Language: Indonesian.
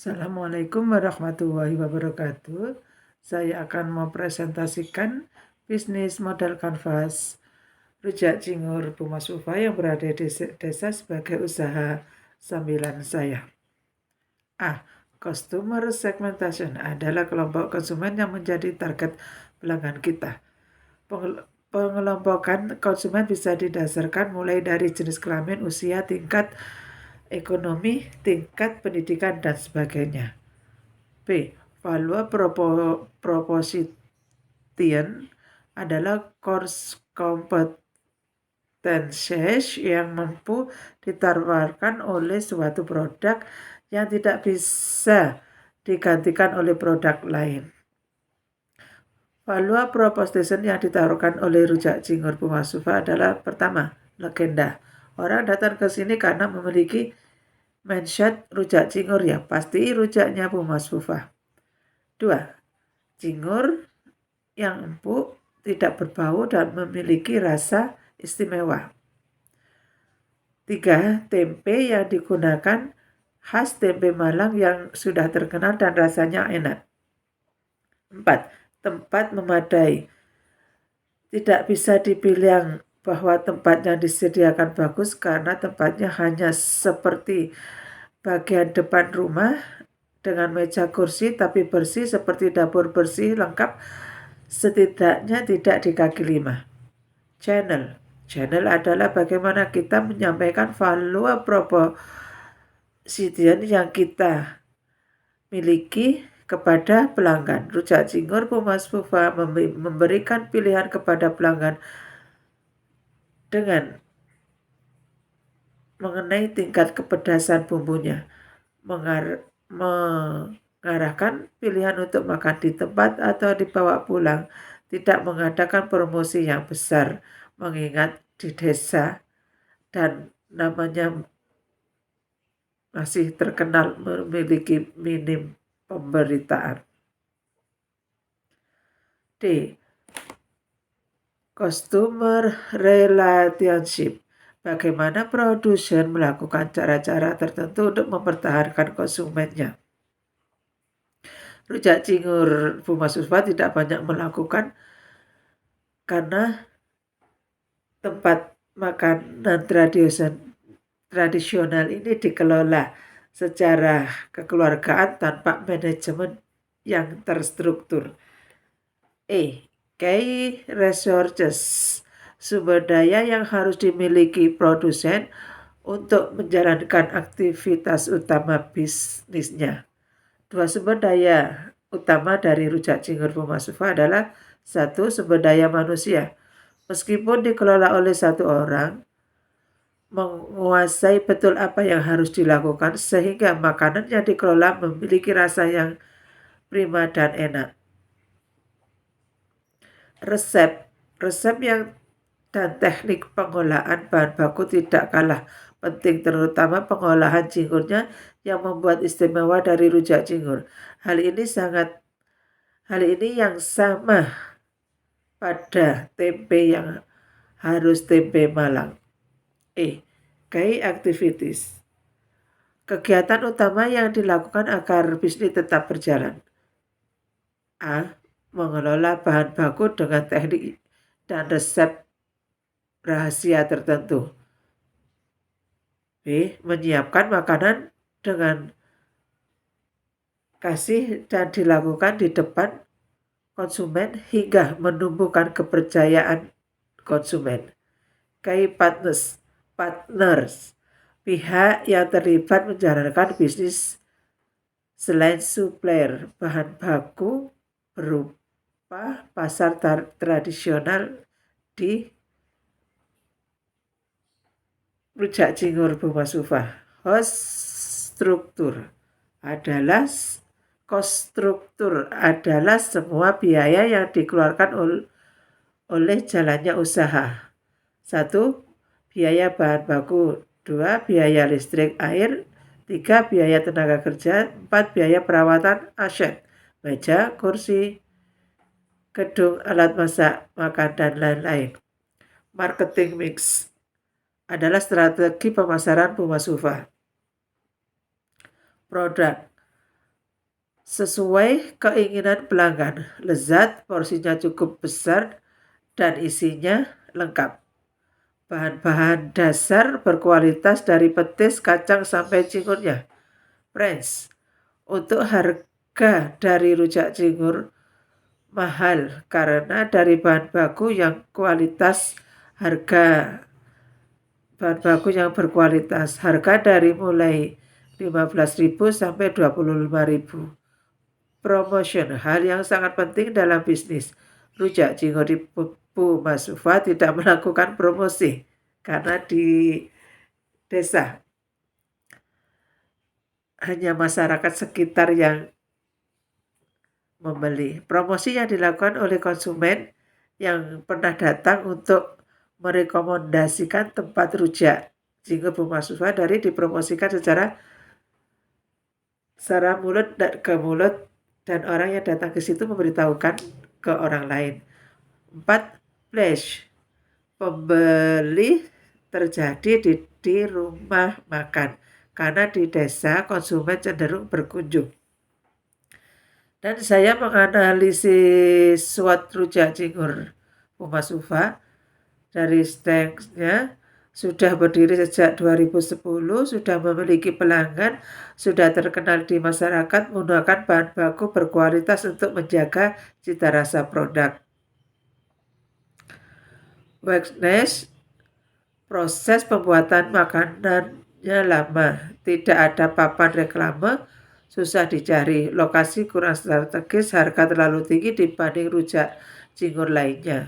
Assalamualaikum warahmatullahi wabarakatuh. Saya akan mempresentasikan bisnis modal kanvas rujak cingur Bu Mas Ufa yang berada di desa sebagai usaha sambilan saya. Customer segmentation adalah kelompok konsumen yang menjadi target pelanggan kita. Pengelompokan konsumen bisa didasarkan mulai dari jenis kelamin, usia, tingkat ekonomi, tingkat pendidikan, dan sebagainya. B. Value proposition adalah core competencies yang mampu ditawarkan oleh suatu produk yang tidak bisa digantikan oleh produk lain. Value proposition yang ditawarkan oleh rujak cingur Bu Mas Ufa adalah pertama, legenda. Orang datang ke sini karena memiliki mindset rujak cingur, ya pasti rujaknya Bu Mas Ufa. 2. Cingur yang empuk, tidak berbau dan memiliki rasa istimewa. 3. Tempe yang digunakan khas tempe Malang yang sudah terkenal dan rasanya enak. 4. Tempat memadai. Tidak bisa dibilang bahwa tempat yang disediakan bagus karena tempatnya hanya seperti bagian depan rumah dengan meja kursi tapi bersih seperti dapur bersih lengkap, setidaknya tidak di kaki 5. Channel adalah bagaimana kita menyampaikan value proposition yang kita miliki kepada pelanggan. Rujak cingur Bu Mas Ufa memberikan pilihan kepada pelanggan dengan mengenai tingkat kepedasan bumbunya, mengarahkan pilihan untuk makan di tempat atau dibawa pulang, tidak mengadakan promosi yang besar, mengingat di desa dan namanya masih terkenal memiliki minim pemberitaan. D. Customer relationship. Bagaimana produsen melakukan cara-cara tertentu untuk mempertahankan konsumennya. Rujak cingur Bu Mas Ufa tidak banyak melakukan karena tempat makanan tradisional ini dikelola secara kekeluargaan tanpa manajemen yang terstruktur. Key resources. Sumber daya yang harus dimiliki produsen untuk menjalankan aktivitas utama bisnisnya. 2 sumber daya utama dari rujak cingur Bu Mas Ufa adalah 1. Sumber daya manusia. Meskipun dikelola oleh satu orang, menguasai betul apa yang harus dilakukan sehingga makanan yang dikelola memiliki rasa yang prima dan enak. Resep yang dan teknik pengolahan bahan baku tidak kalah penting, terutama pengolahan cingurnya yang membuat istimewa dari rujak cingur. Hal ini yang sama pada tempe yang harus tempe Malang. Key activities. Kegiatan utama yang dilakukan agar bisnis tetap berjalan. Mengelola bahan baku dengan teknik dan resep rahasia tertentu. B. Menyiapkan makanan dengan kasih dan dilakukan di depan konsumen hingga menumbuhkan kepercayaan konsumen. Key partners. Pihak yang terlibat menjalankan bisnis selain supplier bahan baku berupa pasar tradisional di rujak cingur Bu Mas Ufa. Cost struktur adalah semua biaya yang dikeluarkan oleh jalannya usaha. 1. Biaya bahan baku. 2. Biaya listrik air. 3. Biaya tenaga kerja. 4. Biaya perawatan aset, meja, kursi, gedung, alat masak, makan, dan lain-lain. Marketing mix adalah strategi pemasaran Bu Mas Ufa. Produk. sesuai keinginan pelanggan. Lezat, porsinya cukup besar, dan isinya lengkap. Bahan-bahan dasar berkualitas dari petis, kacang, sampai cingurnya. Friends, untuk harga dari rujak cingur mahal karena dari bahan baku yang berkualitas. Harga dari mulai 15.000 sampai 25.000. Promotion, hal yang sangat penting dalam bisnis. Rujak cingur di Bu Masufa tidak melakukan promosi karena di desa hanya masyarakat sekitar yang membeli. Promosi yang dilakukan oleh konsumen yang pernah datang untuk merekomendasikan tempat rujak cingur Bu Masufa dari dipromosikan secara mulut ke mulut, dan orang yang datang ke situ memberitahukan ke orang lain. 4. Flash. Pembeli terjadi di rumah makan karena di desa konsumen cenderung berkunjung. Dan saya menganalisis SWOT rujak cingur Bu Masufa dari stengnya. Sudah berdiri sejak 2010, sudah memiliki pelanggan, sudah terkenal di masyarakat, menggunakan bahan baku berkualitas untuk menjaga cita rasa produk. Weakness, proses pembuatan makanannya lama, tidak ada papan reklame, susah dicari, lokasi kurang strategis, harga terlalu tinggi dibanding rujak cingur lainnya.